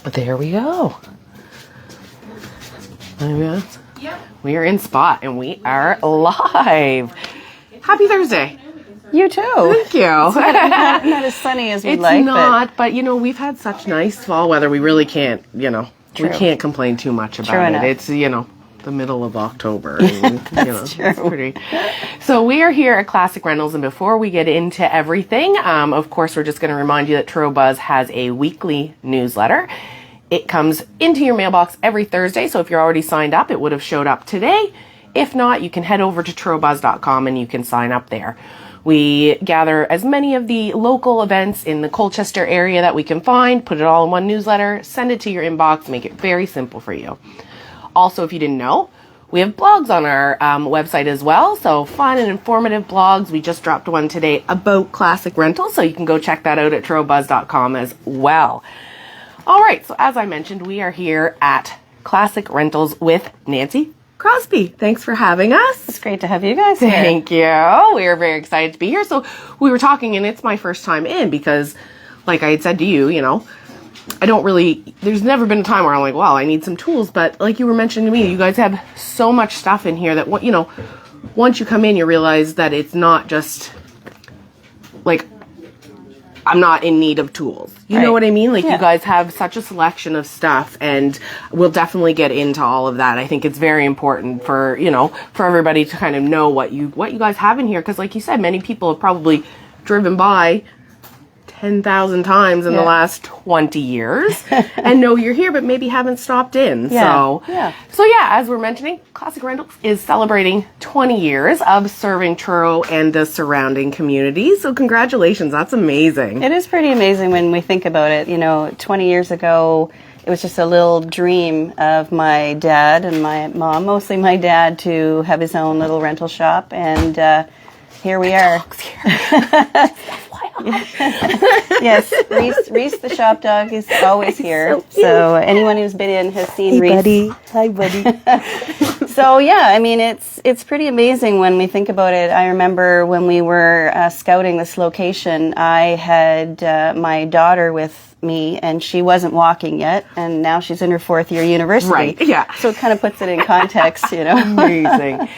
There we go. We are in spot and we are live. Happy Thursday. You too. Thank you. It's not as sunny as we'd like. It's not, but we've had such nice fall weather. We really can't, True. we can't complain too much about True it. enough. It's, the middle of October. And, That's true. It's pretty. So we are here at Classic Rentals, and before we get into everything, of course, we're just going to remind you that Truro Buzz has a weekly newsletter. It comes into your mailbox every Thursday, so if you're already signed up, it would have showed up today. If not, you can head over to trurobuzz.com and you can sign up there. We gather as many of the local events in the Colchester area that we can find, put it all in one newsletter, send it to your inbox, make it very simple for you. Also, if you didn't know, we have blogs on our website as well. So fun and informative blogs. We just dropped one today about classic rentals, so you can go check that out at trurobuzz.com as well. All right, so as I mentioned, we are here at Classic Rentals with Nancy Crosby. Thanks for having us. It's great to have you guys here. Thank you. We are very excited to be here. So we were talking, and it's my first time in because, like I had said to you, I don't really, there's never been a time where I'm like, wow, I need some tools. But like you were mentioning to me, you guys have so much stuff in here that, once you come in, you realize that it's not just like, I'm not in need of tools. You know what I mean? Like, you guys have such a selection of stuff, and we'll definitely get into all of that. I think it's very important for, for everybody to kind of know what you guys have in here. Because like you said, many people have probably driven by 10,000 times in the last 20 years and know you're here, but maybe haven't stopped in. So as we're mentioning, Classic Rentals is celebrating 20 years of serving Truro and the surrounding communities. So congratulations. That's amazing. It is pretty amazing when we think about it. 20 years ago, it was just a little dream of my dad and my mom, mostly my dad, to have his own little rental shop. And here we are. Yes, Reese the shop dog is always here. So anyone who's been in has seen Reese. Buddy. Hi, buddy. So it's pretty amazing when we think about it. I remember when we were scouting this location, I had my daughter with me, and she wasn't walking yet, and now she's in her 4th year university. Right, yeah. So it kind of puts it in context, Amazing.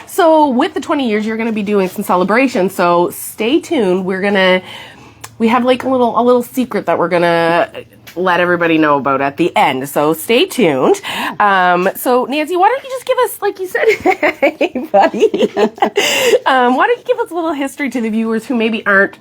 So with the 20 years, you're going to be doing some celebrations. So stay tuned. We have like a little secret that we're going to let everybody know about at the end. So stay tuned. So Nancy, why don't you just give us, like you said, hey buddy, why don't you give us a little history to the viewers who maybe aren't,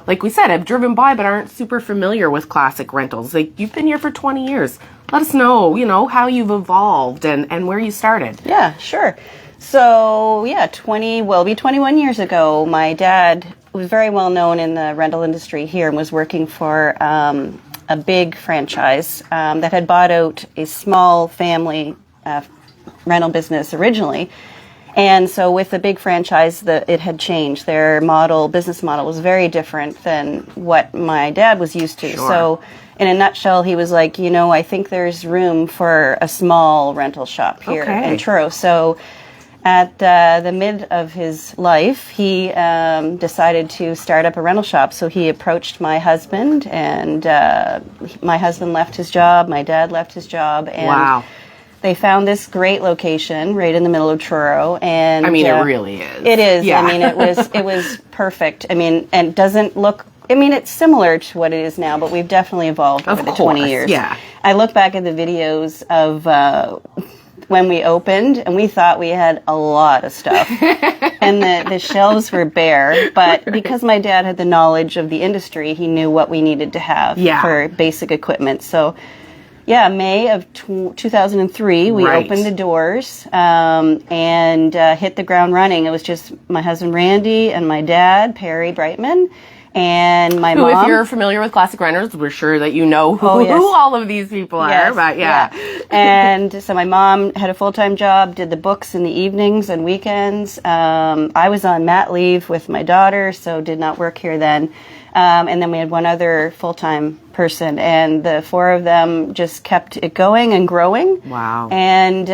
like we said, have driven by but aren't super familiar with Classic Rentals. Like, you've been here for 20 years. Let us know, how you've evolved and where you started. Yeah, sure. So, it'll be 21 years ago, my dad was very well known in the rental industry here and was working for a big franchise that had bought out a small family rental business originally. And so with the big franchise, it had changed. Their business model was very different than what my dad was used to. Sure. So in a nutshell, he was like, I think there's room for a small rental shop here in Truro. So at the mid of his life, he decided to start up a rental shop. So he approached my husband, and my husband left his job, my dad left his job, and they found this great location right in the middle of Truro. And it really is. It is. Yeah. It was perfect. And it doesn't look. It's similar to what it is now, but we've definitely evolved over the 20 years. Yeah. I look back at the videos of when we opened, and we thought we had a lot of stuff. And the shelves were bare, but because my dad had the knowledge of the industry, he knew what we needed to have for basic equipment. So, May of 2003, we opened the doors and hit the ground running. It was just my husband, Randy, and my dad, Perry Brightman, and my mom. If you're familiar with Classic Renters, we're sure that you know who all of these people are. But And so my mom had a full-time job, did the books in the evenings and weekends. I was on mat leave with my daughter, so did not work here then. And then we had one other full-time person, and the four of them just kept it going and growing. Wow. And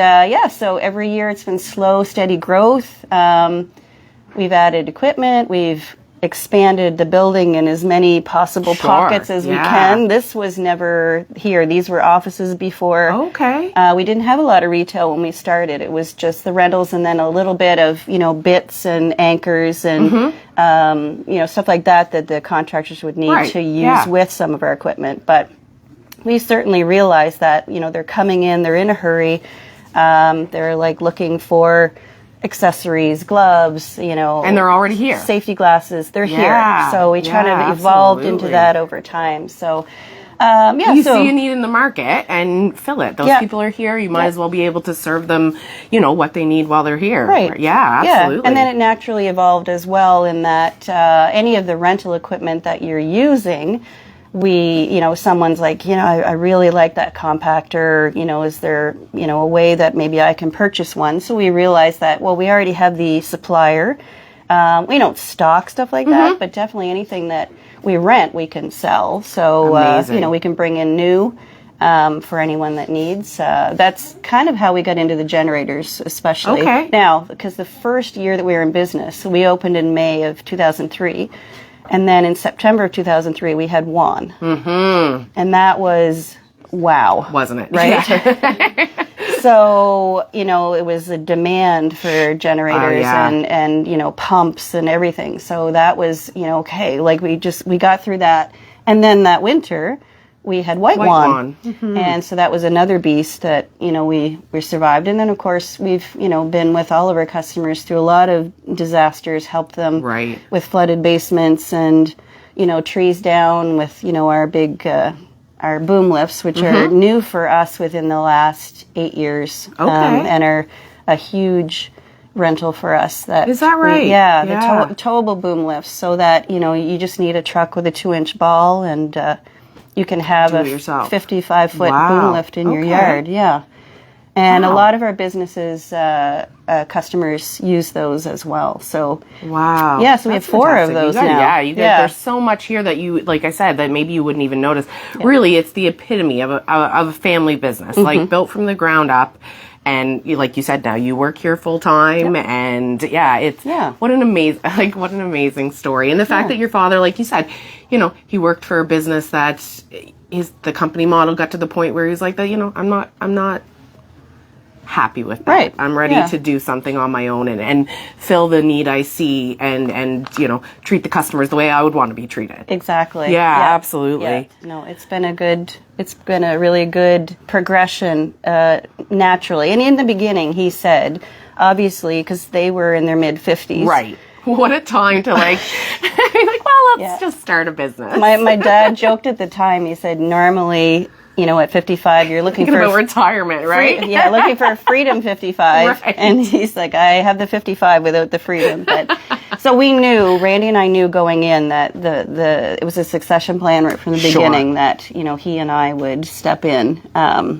so every year it's been slow, steady growth. We've added equipment, we've expanded the building in as many possible pockets as we can. This was never here. These were offices before. Okay. We didn't have a lot of retail when we started. It was just the rentals and then a little bit of, bits and anchors and, stuff like that the contractors would need to use with some of our equipment. But we certainly realized that, they're coming in, they're in a hurry. They're like looking for accessories, gloves, and they're already here. Safety glasses, they're here. So we kind of evolved into that over time. So, you see a need in the market and fill it. Those people are here. You might as well be able to serve them, what they need while they're here. Right. Yeah, absolutely. Yeah. And then it naturally evolved as well in that any of the rental equipment that you're using, someone's like, I really like that compactor, is there, a way that maybe I can purchase one? So we realized that, well, we already have the supplier. We don't stock stuff like that, but definitely anything that we rent, we can sell. So, we can bring in new for anyone that needs. That's kind of how we got into the generators, especially. Okay. Now, because the first year that we were in business, we opened in May of 2003. And then in September of 2003, we had one. Mm-hmm. And that was, wow. Wasn't it? Right? Yeah. So, it was a demand for generators and pumps and everything. So that was, okay, like we got through that. And then that winter, we had white wand. Mm-hmm. And so that was another beast that, we survived. And then, of course, we've, been with all of our customers through a lot of disasters, helped them with flooded basements and, trees down with, our big, our boom lifts, which are new for us within the last 8 years. And are a huge rental for us. Is that right? The towable boom lifts, so that, you just need a truck with a 2-inch ball and, you can have a 55-foot boom lift in your yard. Yeah. And a lot of our businesses, customers use those as well. So, yeah, so we have 4 of those now. There's so much here that you, like I said, that maybe you wouldn't even notice. Yeah. Really, it's the epitome of a family business, like built from the ground up. And like you said, now you work here full time, and what an amazing story. And the fact that your father, like you said, he worked for a business that the company model got to the point where he's like, that, I'm not happy with that. Right. I'm ready to do something on my own and fill the need I see and treat the customers the way I would want to be treated. Exactly. Yeah, absolutely. Yeah. No, it's been a really good progression naturally. And in the beginning, he said, obviously, because they were in their mid-50s. Right. What a time to let's just start a business. My dad joked at the time, he said, normally, at 55, you're looking for retirement, right? Looking for a freedom 55. Right. And he's like, I have the 55 without the freedom. But so we knew, Randy and I knew going in that it was a succession plan right from the beginning that, he and I would step in.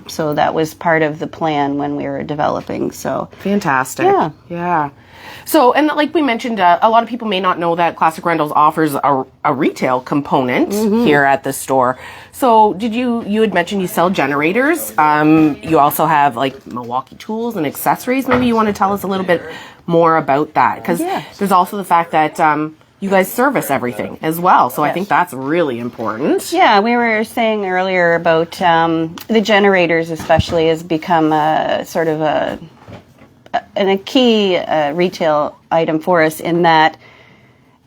So that was part of the plan when we were developing. So fantastic. Yeah. So, and like we mentioned, a lot of people may not know that Classic Rentals offers a retail component here at the store. So, you had mentioned you sell generators. You also have like Milwaukee tools and accessories. Maybe you want to tell us a little bit more about that, because there's also the fact that you guys service everything as well. So I think that's really important. Yeah, we were saying earlier about the generators especially has become a sort of a key retail item for us in that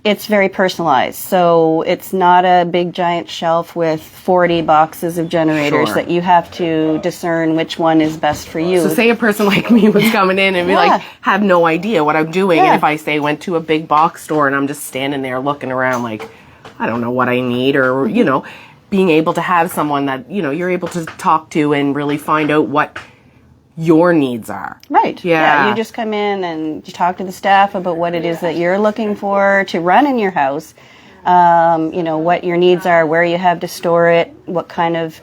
it's very personalized. So it's not a big giant shelf with 40 boxes of generators that you have to discern which one is best for you. So say a person like me was coming in and be like, have no idea what I'm doing. And if I went to a big box store and I'm just standing there looking around like, I don't know what I need, or, being able to have someone that, you're able to talk to and really find out what your needs are. Right. Yeah. You just come in and you talk to the staff about what it is that you're looking for to run in your house, what your needs are, where you have to store it, what kind of,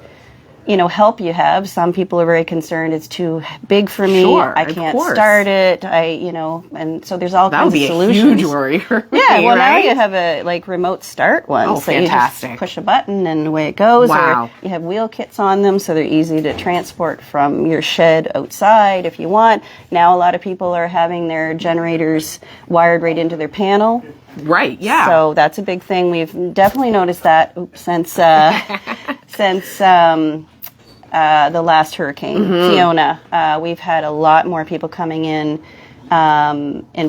help you have. Some people are very concerned it's too big for me. I can't start it. And so there's all kinds of solutions. That would be a huge worry for me. Yeah, well, now you have a remote start one. Oh, fantastic. You just push a button and away it goes. Wow. Or you have wheel kits on them, so they're easy to transport from your shed outside if you want. Now a lot of people are having their generators wired right into their panel. Right. Yeah. So that's a big thing. We've definitely noticed that since the last hurricane, Fiona. We've had a lot more people coming in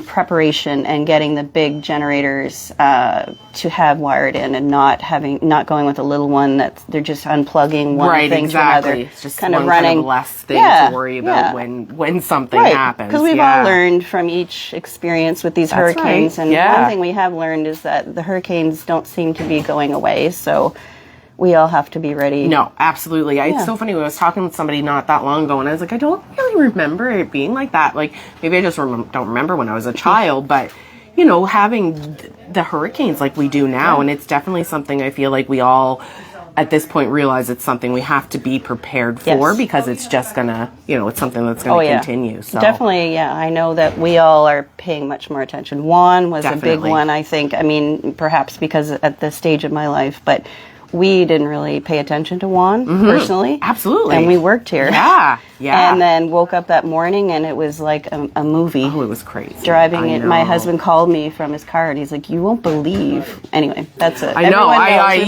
preparation and getting the big generators to have wired in, and not going with a little one that they're just unplugging one thing to another. It's just kind of running less thing to worry about when something happens. Because we've all learned from each experience with these hurricanes, and one thing we have learned is that the hurricanes don't seem to be going away. So we all have to be ready. No, absolutely. It's so funny. I was talking with somebody not that long ago, and I was like, I don't really remember it being like that. Like, maybe I just don't remember when I was a child, but, having the hurricanes like we do now, and it's definitely something I feel like we all, at this point, realize it's something we have to be prepared for, because it's just going to, it's something that's going to continue. So. Definitely, I know that we all are paying much more attention. Juan was a big one, I think. I mean, perhaps because at this stage of my life, but we didn't really pay attention to Juan personally. Absolutely. And we worked here. Yeah. And then woke up that morning and it was like a movie. Oh, it was crazy. Driving it. My husband called me from his car and he's like, "You won't believe." Anyway, that's it. I know. I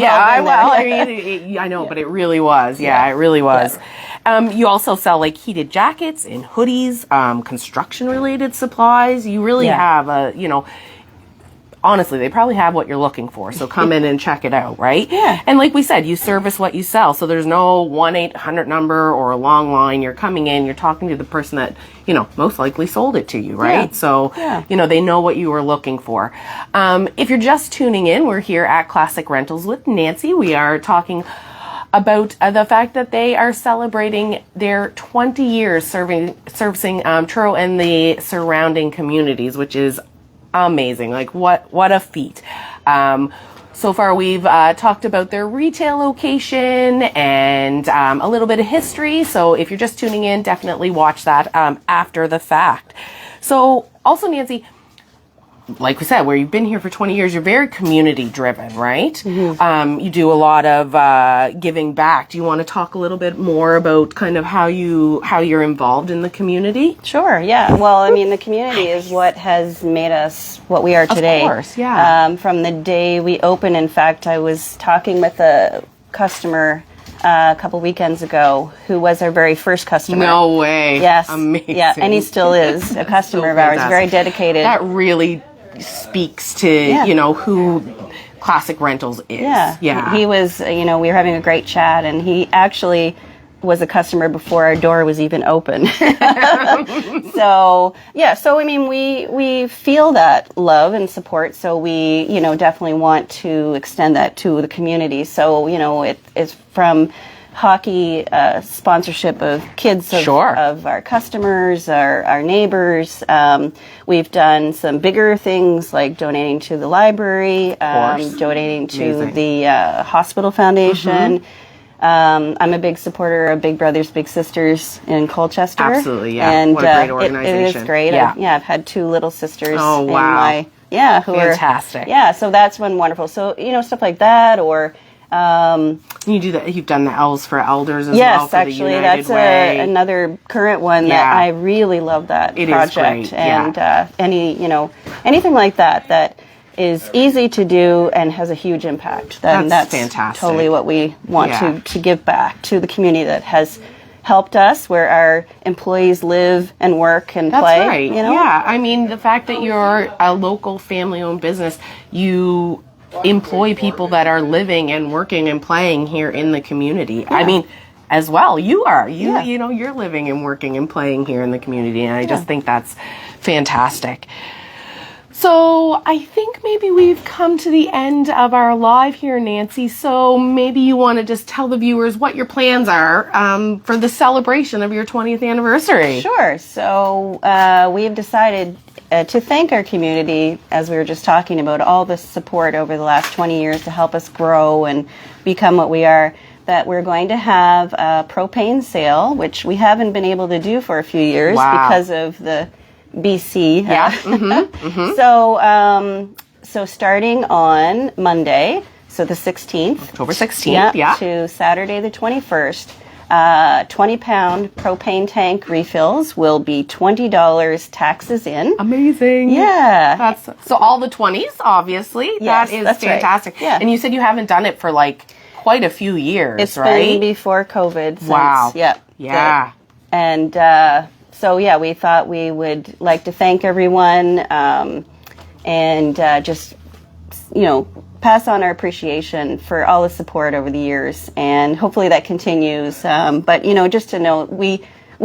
know, but it really was. Yeah, it really was. Yeah. You also sell like heated jackets and hoodies, construction related supplies. You really have honestly, they probably have what you're looking for. So come in and check it out, right? Yeah. And like we said, you service what you sell. So there's no 1-800 number or a long line. You're coming in, you're talking to the person that, most likely sold it to you, right? Yeah. So, they know what you were looking for. If you're just tuning in, we're here at Classic Rentals with Nancy. We are talking about the fact that they are celebrating their 20 years servicing Truro and the surrounding communities, which is amazing. Like what a feat. So far we've talked about their retail location and a little bit of history. So if you're just tuning in, definitely watch that after the fact. So also, Nancy, like we said, where you've been here for 20 years, you're very community driven, right? Mm-hmm. You do a lot of giving back. Do you want to talk a little bit more about kind of how you're involved in the community? Sure, yeah. Well, I mean, the community is what has made us what we are today. Of course, yeah. From the day we opened, in fact, I was talking with a customer a couple weekends ago who was our very first customer. No way. Yes. Amazing. Yeah, and he still is a customer of ours, very dedicated. That really speaks to, who Classic Rentals is. Yeah. He was, we were having a great chat, and he actually was a customer before our door was even open. So I mean, we feel that love and support, so we, definitely want to extend that to the community. So, it's from hockey sponsorship of kids of our customers, our neighbors. We've done some bigger things like donating to the library, donating to the hospital foundation. I'm a big supporter of Big Brothers Big Sisters in Colchester. Absolutely, yeah. And what a great organization. It is great. Yeah. I've had 2 little sisters. Oh, wow. Who fantastic. So that's been wonderful. So, stuff like that, or you do that. You've done the L's for Elders as well. Yes, for actually, the United that's Way. Another current one that I really love that project. Is great. And anything like that is easy to do and has a huge impact. That's fantastic. Totally what we want to give back to the community that has helped us, where our employees live and work and play. That's right. Yeah, I mean, the fact that you're a local family-owned business, you employ people that are living and working and playing here in the community. I mean, as well, you are. You're living and working and playing here in the community, and I just think that's fantastic. So I think maybe we've come to the end of our live here, Nancy. So maybe you want to just tell the viewers what your plans are for the celebration of your 20th anniversary. Sure. So we've decided to thank our community, as we were just talking about, all the support over the last 20 years to help us grow and become what we are, that we're going to have a propane sale, which we haven't been able to do for a few years because of the BC. Yeah. So starting on Monday, so the 16th. October 16th, to Saturday the 21st, 20-pound propane tank refills will be $20 taxes in. Amazing. Yeah. So all the 20s, obviously. Yes, that is that's fantastic. right. Yeah. And you said you haven't done it for like quite a few years, It's right? been before COVID. Since, Wow. Yeah. Yeah. And so, yeah, we thought we would like to thank everyone and just, pass on our appreciation for all the support over the years. And hopefully that continues. But, just to know, we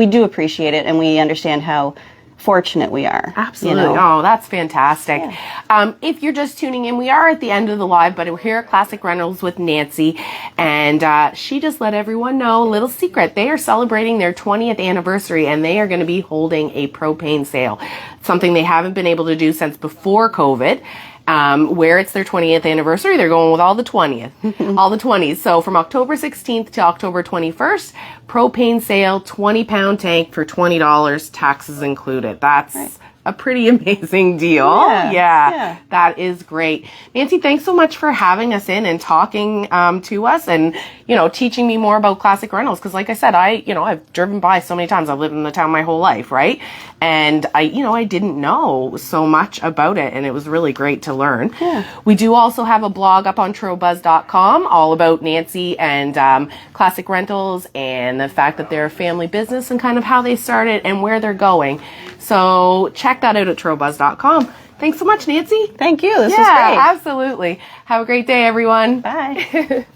do appreciate it and we understand how fortunate we are. Absolutely. Oh, that's fantastic. Yeah. If you're just tuning in, we are at the end of the live, but we're here at Classic Rentals with Nancy, and she just let everyone know a little secret. They are celebrating their 20th anniversary, and they are going to be holding a propane sale, something they haven't been able to do since before COVID. Where it's their 20th anniversary, they're going with all the 20s. So from October 16th to October 21st, propane sale, 20-pound tank for $20, taxes included. That's a pretty amazing deal. Yeah. That is great. Nancy, thanks so much for having us in and talking to us and, teaching me more about Classic Rentals. Because like I said, I've driven by so many times. I've lived in the town my whole life, right? And I didn't know so much about it, and it was really great to learn. Yeah. We do also have a blog up on TruroBuzz.com all about Nancy and Classic Rentals and the fact that they're a family business and kind of how they started and where they're going. So check that out at TruroBuzz.com. Thanks so much, Nancy. Thank you. This was great. Absolutely. Have a great day, everyone. Bye.